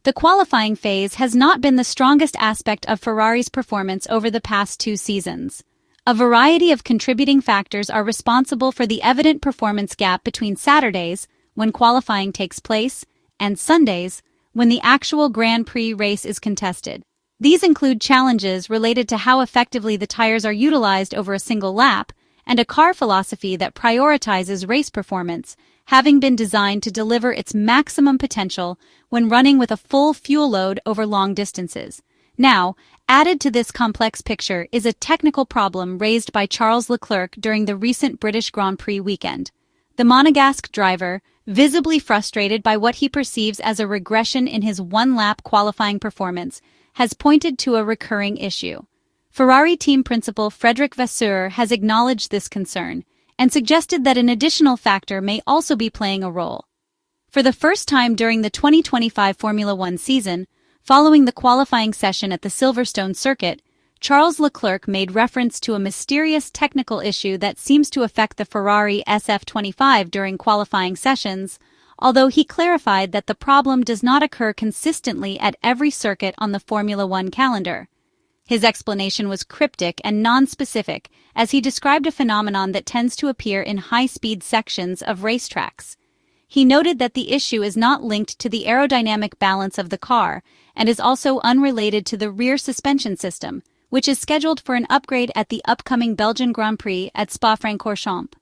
The qualifying phase has not been the strongest aspect of Ferrari's performance over the past 2 seasons. A variety of contributing factors are responsible for the evident performance gap between Saturdays, when qualifying takes place, and Sundays, when the actual Grand Prix race is contested. These include challenges related to how effectively the tires are utilized over a single lap, and a car philosophy that prioritizes race performance, having been designed to deliver its maximum potential when running with a full fuel load over long distances. Now, added to this complex picture is a technical problem raised by Charles Leclerc during the recent British Grand Prix weekend. The Monegasque driver, visibly frustrated by what he perceives as a regression in his one-lap qualifying performance, has pointed to a recurring issue. Ferrari team principal Frédéric Vasseur has acknowledged this concern and suggested that an additional factor may also be playing a role. For the first time during the 2025 Formula One season, following the qualifying session at the Silverstone circuit, Charles Leclerc made reference to a mysterious technical issue that seems to affect the Ferrari SF-25 during qualifying sessions, although he clarified that the problem does not occur consistently at every circuit on the Formula One calendar. His explanation was cryptic and non-specific, as he described a phenomenon that tends to appear in high-speed sections of racetracks. He noted that the issue is not linked to the aerodynamic balance of the car and is also unrelated to the rear suspension system, which is scheduled for an upgrade at the upcoming Belgian Grand Prix at Spa-Francorchamps.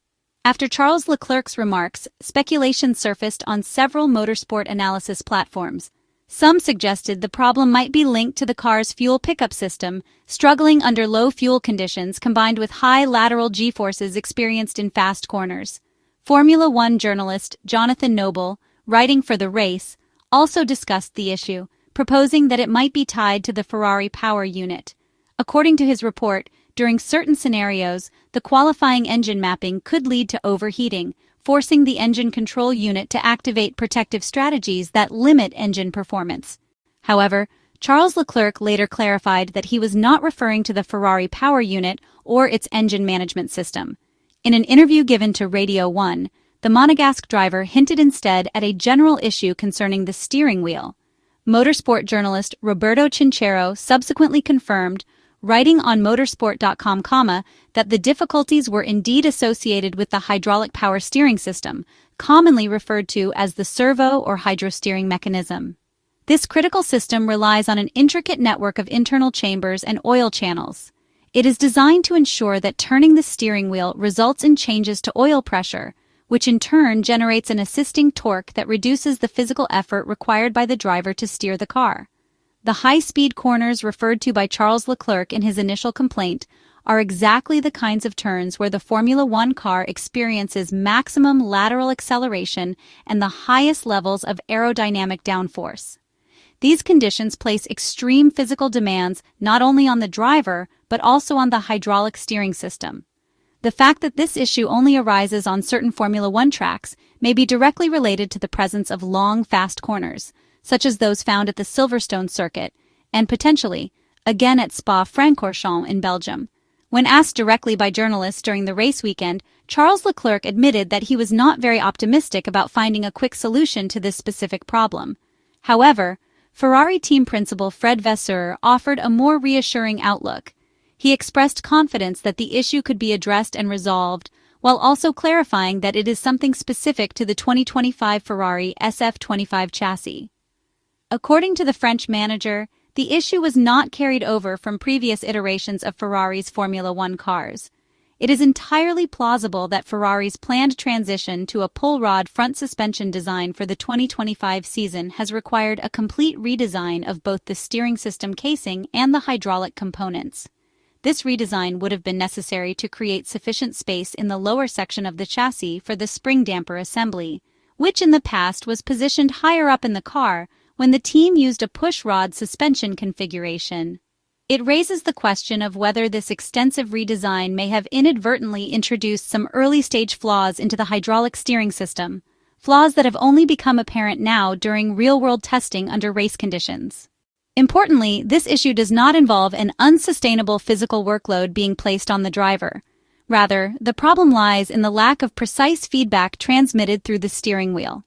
After Charles Leclerc's remarks, speculation surfaced on several motorsport analysis platforms. Some suggested the problem might be linked to the car's fuel pickup system, struggling under low fuel conditions combined with high lateral G-forces experienced in fast corners. Formula One journalist Jonathan Noble, writing for The Race, also discussed the issue, proposing that it might be tied to the Ferrari power unit. According to his report, during certain scenarios, the qualifying engine mapping could lead to overheating, forcing the engine control unit to activate protective strategies that limit engine performance. However, Charles Leclerc later clarified that he was not referring to the Ferrari power unit or its engine management system. In an interview given to Radio 1, the Monegasque driver hinted instead at a general issue concerning the steering wheel. Motorsport journalist Roberto Chinchero subsequently confirmed, writing on motorsport.com, that the difficulties were indeed associated with the hydraulic power steering system, commonly referred to as the servo or hydrosteering mechanism. This critical system relies on an intricate network of internal chambers and oil channels. It is designed to ensure that turning the steering wheel results in changes to oil pressure, which in turn generates an assisting torque that reduces the physical effort required by the driver to steer the car. The high-speed corners referred to by Charles Leclerc in his initial complaint are exactly the kinds of turns where the Formula One car experiences maximum lateral acceleration and the highest levels of aerodynamic downforce. These conditions place extreme physical demands not only on the driver, but also on the hydraulic steering system. The fact that this issue only arises on certain Formula One tracks may be directly related to the presence of long, fast corners, such as those found at the Silverstone circuit, and potentially, again at Spa-Francorchamps in Belgium. When asked directly by journalists during the race weekend, Charles Leclerc admitted that he was not very optimistic about finding a quick solution to this specific problem. However, Ferrari team principal Fred Vasseur offered a more reassuring outlook. He expressed confidence that the issue could be addressed and resolved, while also clarifying that it is something specific to the 2025 Ferrari SF-25 chassis. According to the French manager, the issue was not carried over from previous iterations of Ferrari's Formula One cars. It is entirely plausible that Ferrari's planned transition to a pull-rod front suspension design for the 2025 season has required a complete redesign of both the steering system casing and the hydraulic components. This redesign would have been necessary to create sufficient space in the lower section of the chassis for the spring damper assembly, which in the past was positioned higher up in the car when the team used a push-rod suspension configuration. It raises the question of whether this extensive redesign may have inadvertently introduced some early-stage flaws into the hydraulic steering system, flaws that have only become apparent now during real-world testing under race conditions. Importantly, this issue does not involve an unsustainable physical workload being placed on the driver. Rather, the problem lies in the lack of precise feedback transmitted through the steering wheel.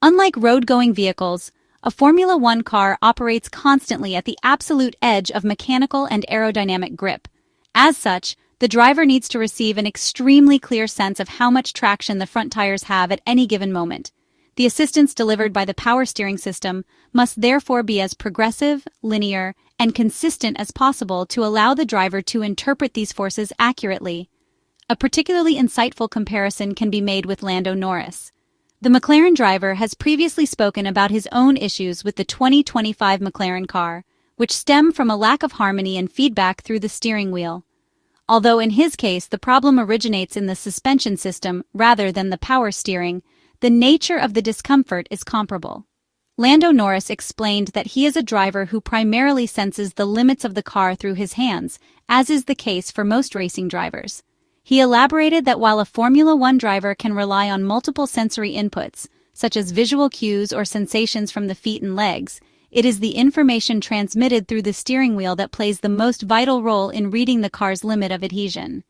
Unlike road-going vehicles, A Formula One car operates constantly at the absolute edge of mechanical and aerodynamic grip. As such, the driver needs to receive an extremely clear sense of how much traction the front tires have at any given moment. The assistance delivered by the power steering system must therefore be as progressive, linear, and consistent as possible to allow the driver to interpret these forces accurately. A particularly insightful comparison can be made with Lando Norris. The McLaren driver has previously spoken about his own issues with the 2025 McLaren car, which stem from a lack of harmony and feedback through the steering wheel. Although in his case the problem originates in the suspension system rather than the power steering, the nature of the discomfort is comparable. Lando Norris explained that he is a driver who primarily senses the limits of the car through his hands, as is the case for most racing drivers. He elaborated that while a Formula One driver can rely on multiple sensory inputs, such as visual cues or sensations from the feet and legs, it is the information transmitted through the steering wheel that plays the most vital role in reading the car's limit of adhesion.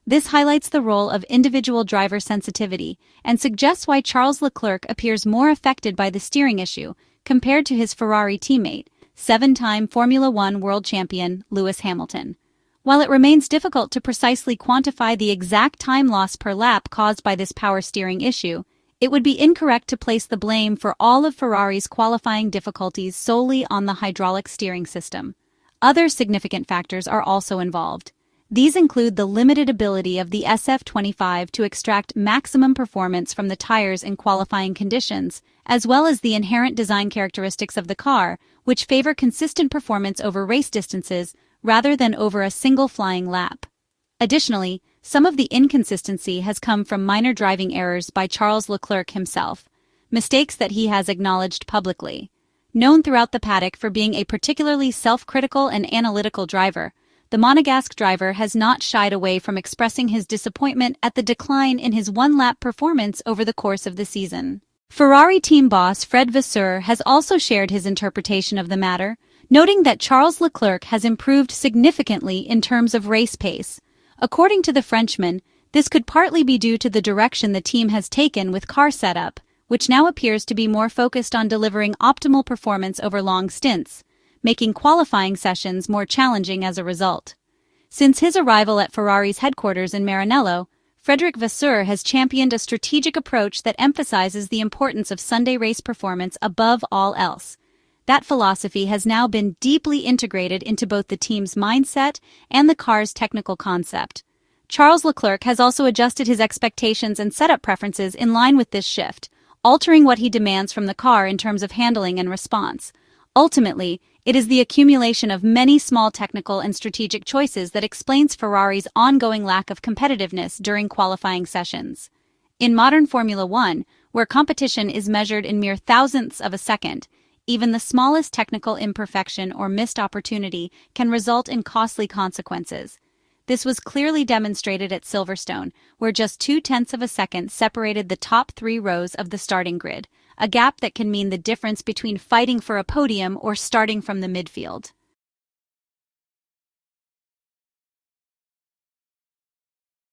This highlights the role of individual driver sensitivity and suggests why Charles Leclerc appears more affected by the steering issue compared to his Ferrari teammate, seven-time Formula One world champion Lewis Hamilton. While it remains difficult to precisely quantify the exact time loss per lap caused by this power steering issue, it would be incorrect to place the blame for all of Ferrari's qualifying difficulties solely on the hydraulic steering system. Other significant factors are also involved. These include the limited ability of the SF-25 to extract maximum performance from the tires in qualifying conditions, as well as the inherent design characteristics of the car, which favor consistent performance over race distances rather than over a single flying lap. Additionally, some of the inconsistency has come from minor driving errors by Charles Leclerc himself, mistakes that he has acknowledged publicly. Known throughout the paddock for being a particularly self-critical and analytical driver, the Monegasque driver has not shied away from expressing his disappointment at the decline in his one-lap performance over the course of the season. Ferrari team boss Fred Vasseur has also shared his interpretation of the matter, noting that Charles Leclerc has improved significantly in terms of race pace. According to the Frenchman, this could partly be due to the direction the team has taken with car setup, which now appears to be more focused on delivering optimal performance over long stints, making qualifying sessions more challenging as a result. Since his arrival at Ferrari's headquarters in Maranello, Frédéric Vasseur has championed a strategic approach that emphasizes the importance of Sunday race performance above all else. That philosophy has now been deeply integrated into both the team's mindset and the car's technical concept. Charles Leclerc has also adjusted his expectations and setup preferences in line with this shift, altering what he demands from the car in terms of handling and response. Ultimately, it is the accumulation of many small technical and strategic choices that explains Ferrari's ongoing lack of competitiveness during qualifying sessions. In modern Formula One, where competition is measured in mere thousandths of a second, even the smallest technical imperfection or missed opportunity can result in costly consequences. This was clearly demonstrated at Silverstone, where just 0.2 of a second separated the top 3 rows of the starting grid, a gap that can mean the difference between fighting for a podium or starting from the midfield.